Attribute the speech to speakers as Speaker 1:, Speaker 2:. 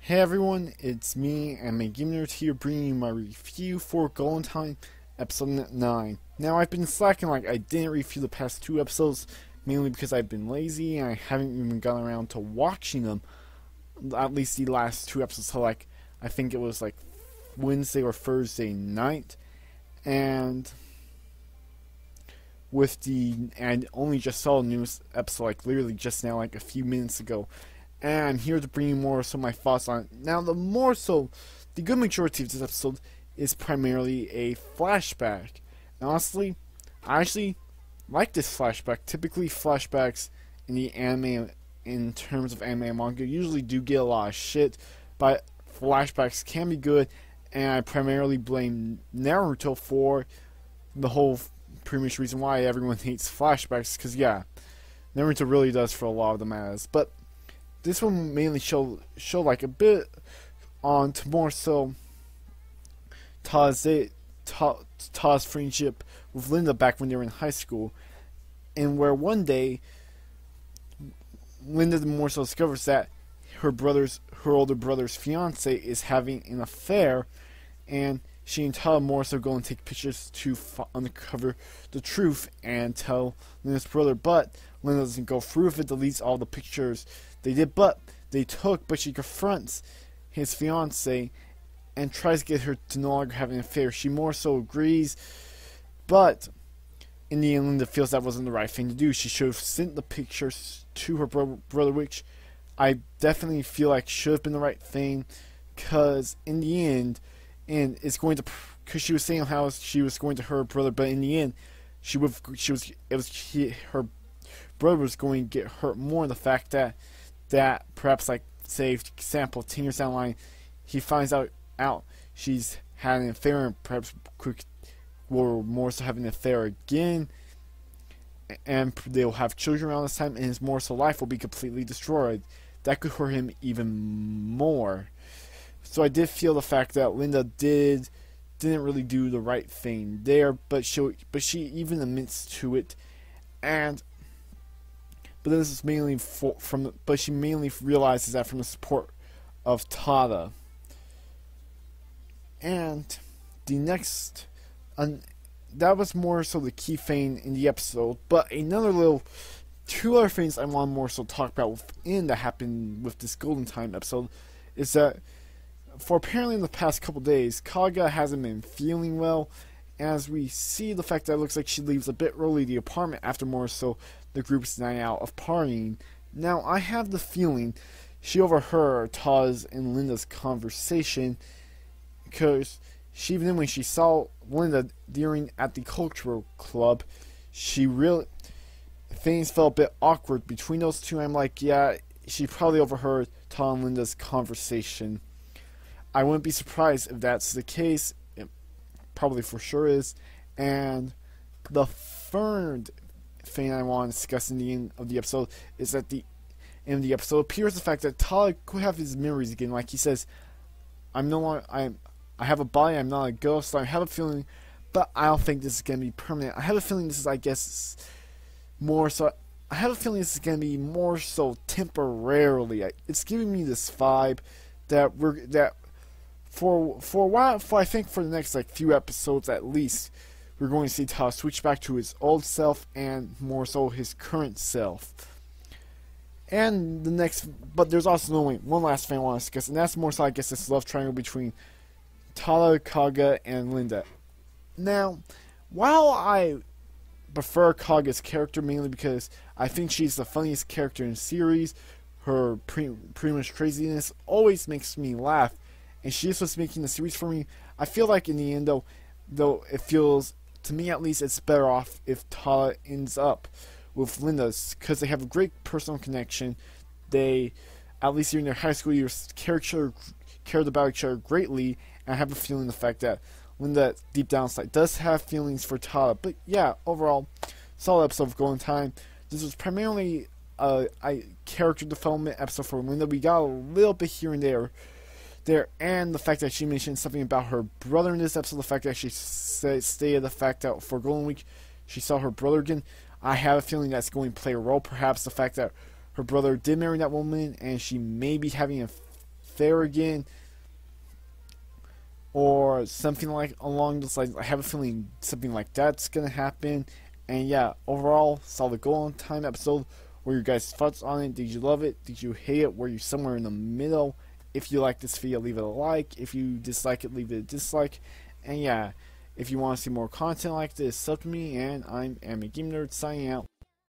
Speaker 1: Hey everyone, it's me, and my Game Nerd here, bringing you my review for Golden Time, episode 9. Now, I've been slacking, I didn't review the past 2 episodes, mainly because I've been lazy, and I haven't even gotten around to watching them, at least the last 2 episodes, so, I think it was, Wednesday or Thursday night, and I only just saw the newest episode, literally just now, a few minutes ago. And I'm here to bring you more so my thoughts on it. Now, the good majority of this episode is primarily a flashback. And honestly, I actually like this flashback. Typically, flashbacks in the anime, in terms of anime and manga, usually do get a lot of shit, but flashbacks can be good, and I primarily blame Naruto for the whole pretty much reason why everyone hates flashbacks, because yeah, Naruto really does for a lot of the matters. But this one mainly show a bit on to more so Ta's friendship with Linda back when they were in high school, and where one day Linda more so discovers that her older brother's fiance is having an affair, and she and Ta more so go and take pictures to uncover the truth and tell Linda's brother, but Linda doesn't go through with it, deletes all the pictures but she confronts his fiance and tries to get her to no longer have an affair. She more so agrees, but in the end, Linda feels that wasn't the right thing to do. She should have sent the pictures to her brother, which I definitely feel like should have been the right thing, because in the end, because she was saying how she was going to her brother, but in the end, her brother was going to get hurt more in the fact that perhaps, say, for example, 10 years down the line, he finds out she's had an affair, and perhaps will more so have an affair again, and they'll have children around this time, and his more so life will be completely destroyed. That could hurt him even more. So I did feel the fact that Linda didn't really do the right thing there, but she even admits to it, but this is mainly but she mainly realizes that from the support of Tada. And the next, that was more so the key thing in the episode. But two other things I want to more so talk about that happened with this Golden Time episode is that for apparently in the past couple days, Kaga hasn't been feeling well, as we see the fact that it looks like she leaves a bit early the apartment after more so the group's night out of partying. Now, I have the feeling she overheard Taz and Linda's conversation, because even when she saw Linda at the cultural club, things felt a bit awkward between those two. I'm like, yeah, she probably overheard Taz and Linda's conversation. I wouldn't be surprised if that's the case. It probably for sure is. And the third thing I want to discuss in the end of the episode is that in the episode appears the fact that Tala could have his memories again. Like he says, I have a body, I'm not a ghost. I have a feeling, but I don't think this is going to be permanent. I have a feeling this is, more so. I have a feeling this is going to be more so temporarily. It's giving me this vibe that for a while, I think for the next the episodes at least, we're going to see Tao switch back to his old self and more so his current self. And but there's also one last thing I want to discuss, and that's more so this love triangle between Tala, Kaga, and Linda. Now, while I prefer Kaga's character mainly because I think she's the funniest character in the series, her pretty much craziness always makes me laugh, and she's what's making the series for me. I feel like in the end though it feels, to me at least, it's better off if Tala ends up with Linda, because they have a great personal connection. They, at least during their high school years, cared about each other greatly, and I have a feeling the fact that Linda, deep down inside, does have feelings for Tala. But yeah, overall, solid episode of Golden Time. This was primarily a character development episode for Linda. We got a little bit here and there, and the fact that she mentioned something about her brother in this episode, the fact that she stated the fact that for Golden Week she saw her brother again. I have a feeling that's going to play a role. Perhaps the fact that her brother did marry that woman, and she may be having an there again, or something like along those lines. I have a feeling something like that's gonna happen. And yeah, overall, saw the Golden Time episode. What are your guys' thoughts on it? Did you love it? Did you hate it? Were you somewhere in the middle? If you like this video, leave it a like. If you dislike it, leave it a dislike. And yeah, if you want to see more content like this, sub to me, and I'm Game Nerd signing out.